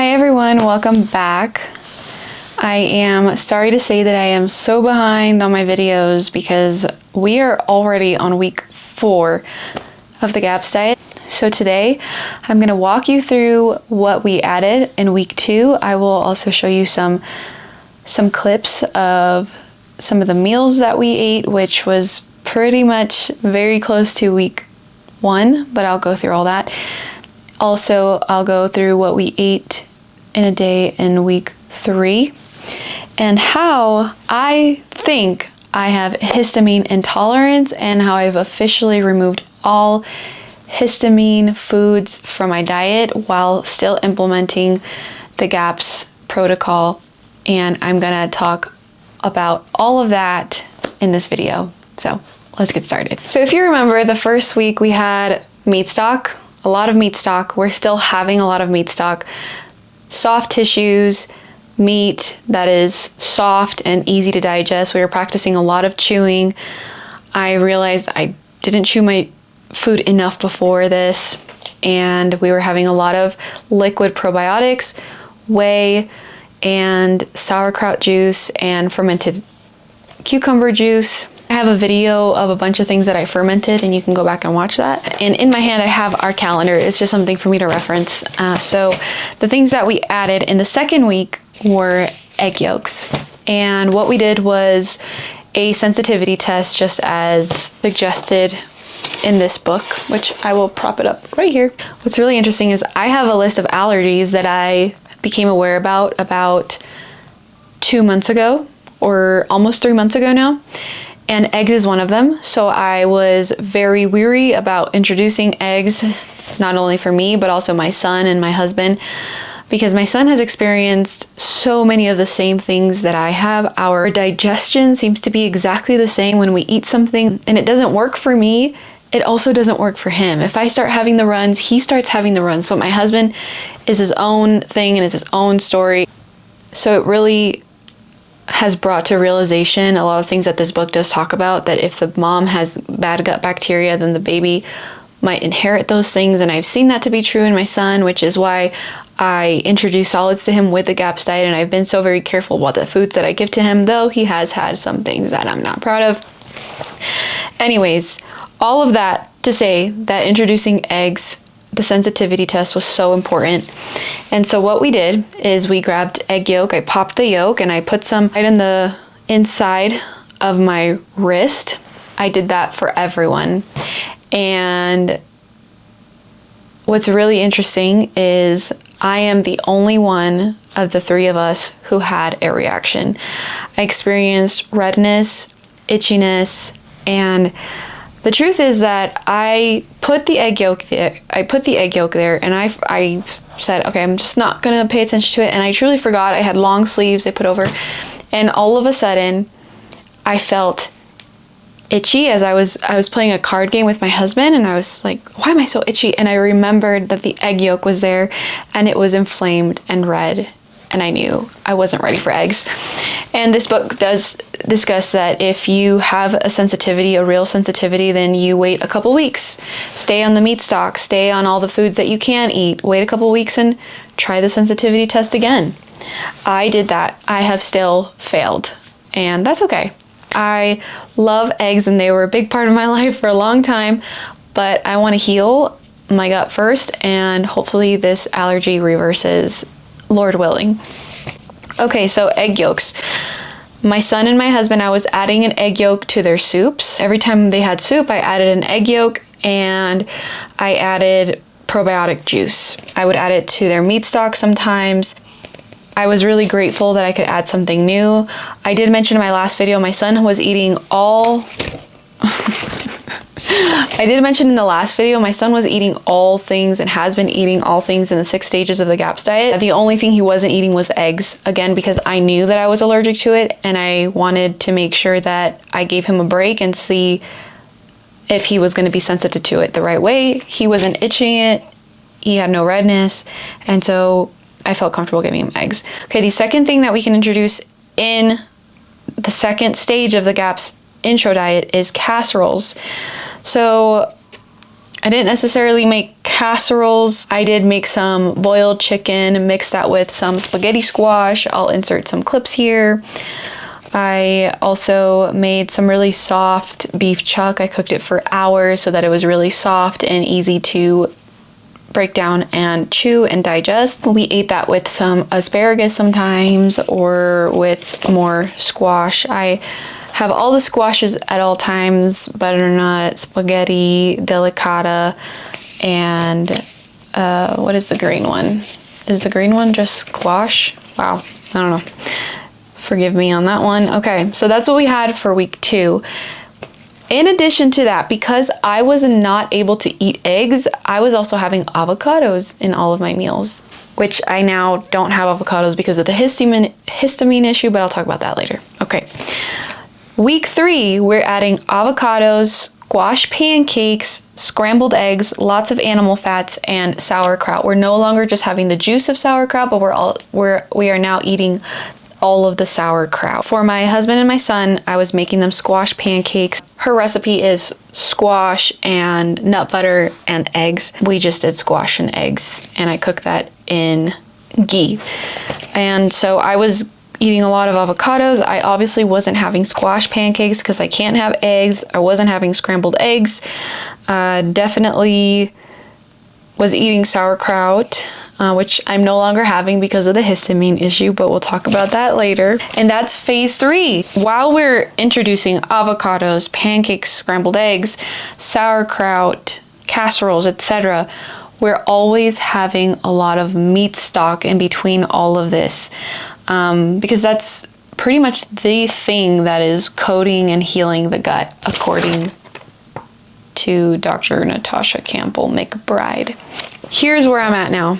Hi everyone, welcome back. I am sorry to say that I am so behind on my videos because we are already on week 4 of the GAPS diet. So today I'm going to walk you through what we added in week 2. I will also show you some clips of some of the meals that we ate, which was pretty much very close to week 1, but I'll go through all that. Also, I'll go through what we ate in a day in week 3 and how I think I have histamine intolerance and how I've officially removed all histamine foods from my diet while still implementing the GAPS protocol. And I'm gonna talk about all of that in this video. So let's get started. So if you remember, the first week we had meat stock, a lot of meat stock. We're still having a lot of meat stock. Soft tissues, meat that is soft and easy to digest. We were practicing a lot of chewing. I realized I didn't chew my food enough before this, and we were having a lot of liquid probiotics, whey, and sauerkraut juice, and fermented cucumber juice. I have a video of a bunch of things that I fermented, and you can go back and watch that. And in my hand, I have our calendar. It's just something for me to reference. So the things that we added in the second week were egg yolks. And what we did was a sensitivity test, just as suggested in this book, which I will prop it up right here. What's really interesting is I have a list of allergies that I became aware about 2 months ago, or almost 3 months ago now. And eggs is one of them. So I was very weary about introducing eggs, not only for me, but also my son and my husband, because my son has experienced so many of the same things that I have. Our digestion seems to be exactly the same when we eat something and it doesn't work for me. It also doesn't work for him. If I start having the runs, he starts having the runs, but my husband is his own thing and is his own story. So it really has brought to realization a lot of things that this book does talk about, that if the mom has bad gut bacteria, then the baby might inherit those things. And I've seen that to be true in my son, which is why I introduce solids to him with the GAPS diet. And I've been so very careful about the foods that I give to him, though he has had some things that I'm not proud of. Anyways, all of that to say that introducing eggs, the sensitivity test was so important. And so what we did is we grabbed egg yolk, I popped the yolk, and I put some right in the inside of my wrist. I did that for everyone. And what's really interesting is I am the only one of the 3 of us who had a reaction. I experienced redness, itchiness, and the truth is that I put the egg yolk there, and I said, okay, I'm just not gonna pay attention to it. And I truly forgot. I had long sleeves I put over, and all of a sudden I felt itchy as I was playing a card game with my husband, and I was like, why am I so itchy? And I remembered that the egg yolk was there and it was inflamed and red, and I knew I wasn't ready for eggs. And this book does discuss that if you have a sensitivity, a real sensitivity, then you wait a couple weeks. Stay on the meat stock, stay on all the foods that you can eat, wait a couple weeks and try the sensitivity test again. I did that. I have still failed, and that's okay. I love eggs and they were a big part of my life for a long time, but I want to heal my gut first, and hopefully this allergy reverses, Lord willing. Okay, so egg yolks. My son and my husband, I was adding an egg yolk to their soups. Every time they had soup, I added an egg yolk, and I added probiotic juice. I would add it to their meat stock sometimes. I was really grateful that I could add something new. I did mention in my last video, my son was eating all... I did mention in the last video, my son was eating all things and has been eating all things in the 6 stages of the GAPS diet. The only thing he wasn't eating was eggs, again, because I knew that I was allergic to it, and I wanted to make sure that I gave him a break and see if he was going to be sensitive to it the right way. He wasn't itching it, he had no redness, and so I felt comfortable giving him eggs. Okay, the second thing that we can introduce in the second stage of the GAPS intro diet is casseroles. So I didn't necessarily make casseroles. I did make some boiled chicken, mixed that with some spaghetti squash. I'll insert some clips here. I also made some really soft beef chuck. I cooked it for hours so that it was really soft and easy to break down and chew and digest. We ate that with some asparagus sometimes, or with more squash. I have all the squashes at all times: butternut, spaghetti, delicata, and what is the green one? Is the green one just squash? Wow, I don't know. Forgive me on that one. Okay, so that's what we had for week 2. In addition to that, because I was not able to eat eggs, I was also having avocados in all of my meals, which I now don't have avocados because of the histamine issue, but I'll talk about that later. Okay. Week 3, we're adding avocados, squash pancakes, scrambled eggs, lots of animal fats, and sauerkraut. We're no longer just having the juice of sauerkraut, but we are now eating all of the sauerkraut. For my husband and my son, I was making them squash pancakes. Her recipe is squash and nut butter and eggs. We just did squash and eggs, and I cooked that in ghee. And so I was eating a lot of avocados. I obviously wasn't having squash pancakes because I can't have eggs. I wasn't having scrambled eggs. Definitely was eating sauerkraut, which I'm no longer having because of the histamine issue, but we'll talk about that later. And that's phase 3. While we're introducing avocados, pancakes, scrambled eggs, sauerkraut, casseroles, etc., we're always having a lot of meat stock in between all of this, because that's pretty much the thing that is coating and healing the gut, according to Dr. Natasha Campbell McBride. Here's where I'm at now.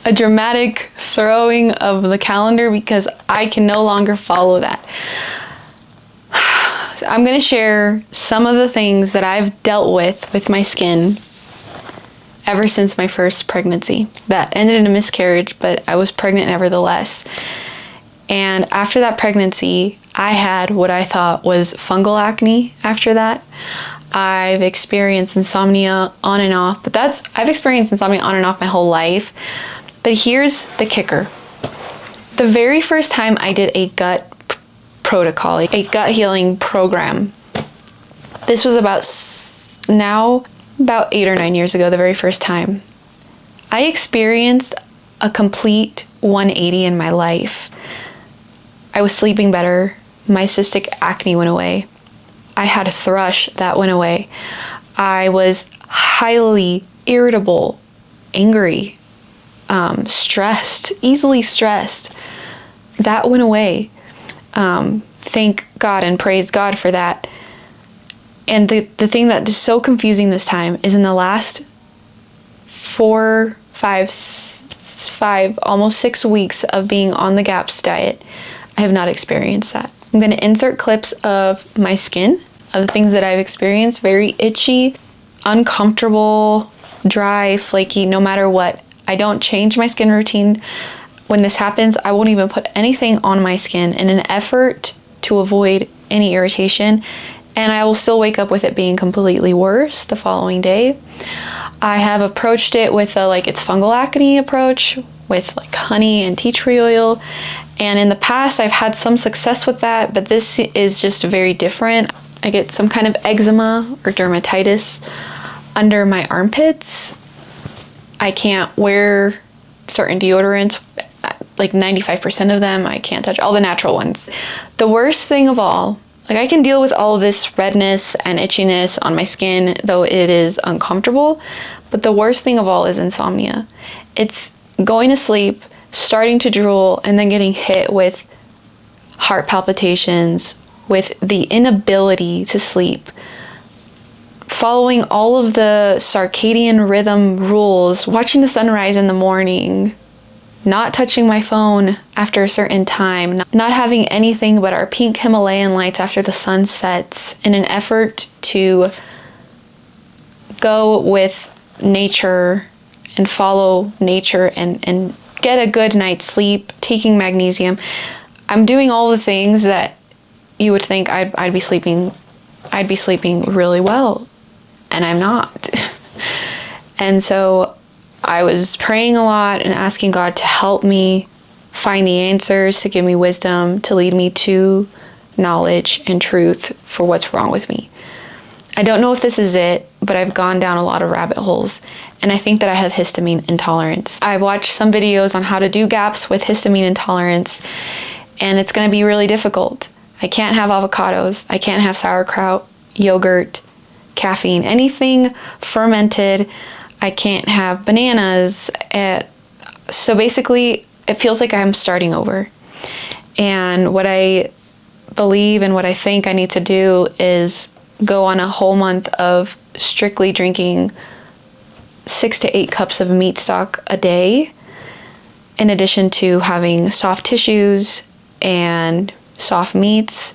A dramatic throwing of the calendar because I can no longer follow that. I'm going to share some of the things that I've dealt with my skin ever since my first pregnancy. That ended in a miscarriage, but I was pregnant nevertheless. And after that pregnancy, I had what I thought was fungal acne after that. I've experienced insomnia on and off, but I've experienced insomnia on and off my whole life. But here's the kicker. The very first time I did a gut protocol, a gut healing program, this was about 8 or 9 years ago, the very first time, I experienced a complete 180 in my life. I was sleeping better. My cystic acne went away. I had a thrush that went away. I was highly irritable, angry, stressed, easily stressed. That went away. Thank God and praise God for that. And the thing that is so confusing this time is in the last 4, 5, almost 6 weeks of being on the GAPS diet, I have not experienced that. I'm going to insert clips of my skin, of the things that I've experienced. Very itchy, uncomfortable, dry, flaky, no matter what. I don't change my skin routine. When this happens, I won't even put anything on my skin in an effort to avoid any irritation. And I will still wake up with it being completely worse the following day. I have approached it with it's fungal acne approach with honey and tea tree oil. And in the past, I've had some success with that, but this is just very different. I get some kind of eczema or dermatitis under my armpits. I can't wear certain deodorants, 95% of them. I can't touch all the natural ones. The worst thing of all, I can deal with all of this redness and itchiness on my skin, though it is uncomfortable, but the worst thing of all is insomnia. It's going to sleep, starting to drool, and then getting hit with heart palpitations, with the inability to sleep, following all of the circadian rhythm rules, watching the sunrise in the morning, not touching my phone after a certain time, not having anything but our pink Himalayan lights after the sun sets, in an effort to go with nature and follow nature and get a good night's sleep, taking magnesium. I'm doing all the things that you would think I'd be sleeping I'd be sleeping really well, and I'm not. And so I was praying a lot and asking God to help me find the answers, to give me wisdom, to lead me to knowledge and truth for what's wrong with me. I don't know if this is it, but I've gone down a lot of rabbit holes, and I think that I have histamine intolerance. I've watched some videos on how to do GAPS with histamine intolerance, and it's going to be really difficult. I can't have avocados, I can't have sauerkraut, yogurt, caffeine, anything fermented. I can't have bananas. So basically, it feels like I'm starting over. And what I believe and what I think I need to do is go on a whole month of strictly drinking 6 to 8 cups of meat stock a day, in addition to having soft tissues and soft meats,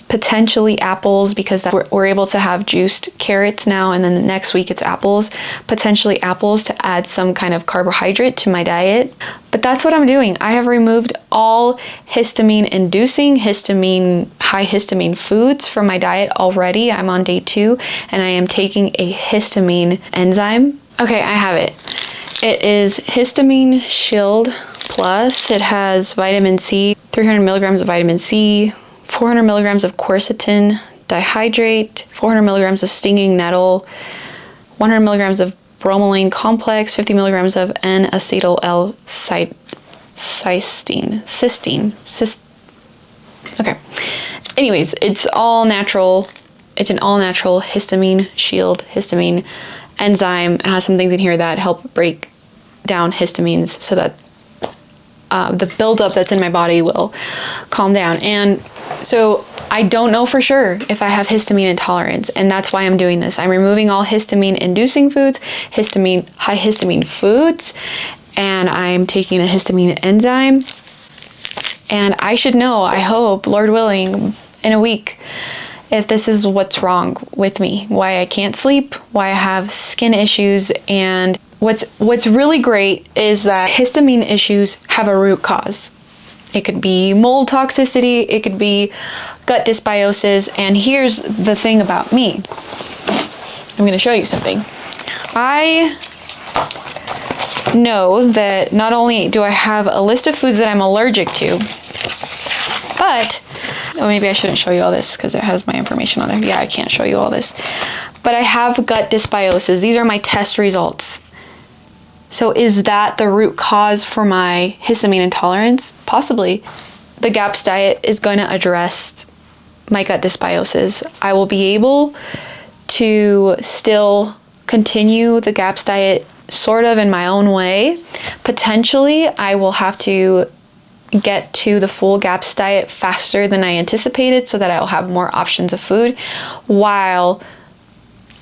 potentially apples, because we're able to have juiced carrots now, and then the next week it's apples, potentially apples to add some kind of carbohydrate to my diet. But that's what I'm doing. I have removed all histamine-inducing, high histamine foods from my diet already. I'm on day 2, and I am taking a histamine enzyme. Okay, I have it. It is Histamine Shield Plus. It has vitamin C, 300 milligrams of vitamin C, 400 milligrams of quercetin dihydrate, 400 milligrams of stinging nettle, 100 milligrams of bromelain complex, 50 milligrams of N-acetyl cysteine. Okay. Anyways, it's all natural. It's an all natural histamine shield, histamine enzyme. It has some things in here that help break down histamines so that the buildup that's in my body will calm down. And so I don't know for sure if I have histamine intolerance, and that's why I'm doing this. I'm removing all histamine-inducing foods, high histamine foods, and I'm taking a histamine enzyme. And I should know, I hope, Lord willing, in a week, if this is what's wrong with me, why I can't sleep, why I have skin issues. And what's really great is that histamine issues have a root cause. It could be mold toxicity, it could be gut dysbiosis, and here's the thing about me. I'm going to show you something. I know that not only do I have a list of foods that I'm allergic to, but, maybe I shouldn't show you all this because it has my information on there. Yeah, I can't show you all this. But I have gut dysbiosis. These are my test results. So is that the root cause for my histamine intolerance? Possibly. The GAPS diet is going to address my gut dysbiosis. I will be able to still continue the GAPS diet sort of in my own way. Potentially, I will have to get to the full GAPS diet faster than I anticipated so that I'll have more options of food while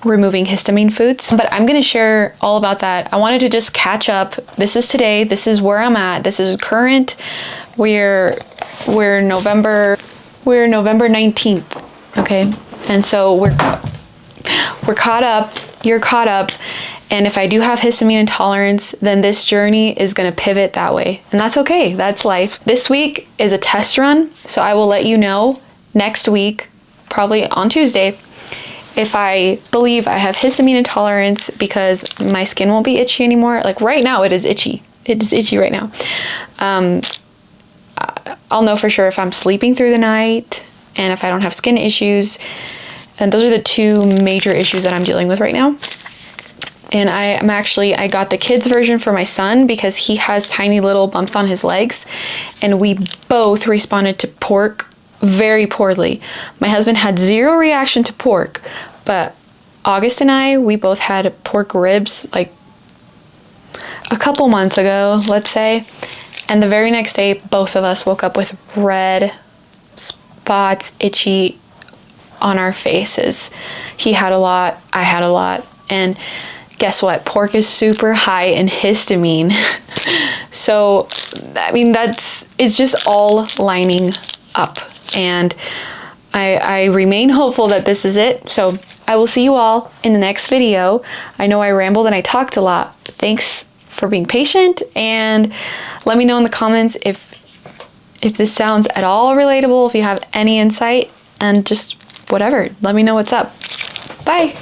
removing histamine foods. But I'm going to share all about that. I wanted to just catch up. This is today. This is where I'm at. This is current. We're November 19th. Okay. And so we're caught up. You're caught up. And if I do have histamine intolerance, then this journey is going to pivot that way. And that's okay. That's life. This week is a test run. So I will let you know next week, probably on Tuesday, if I believe I have histamine intolerance because my skin won't be itchy anymore. Like right now, it is itchy. It is itchy right now. I'll know for sure if I'm sleeping through the night and if I don't have skin issues. And those are the 2 major issues that I'm dealing with right now. And I got the kids version for my son because he has tiny little bumps on his legs. And we both responded to pork very poorly. My husband had 0 reaction to pork, but August and we both had pork ribs like a couple months ago, let's say. And the very next day, both of us woke up with red spots, itchy on our faces. He had a lot, I had a lot. And guess what? Pork is super high in histamine. So, I mean, it's just all lining up. And I remain hopeful that this is it. So I will see you all in the next video. I know I rambled and I talked a lot. Thanks for being patient, and let me know in the comments if this sounds at all relatable, if you have any insight, and just whatever. Let me know what's up. Bye.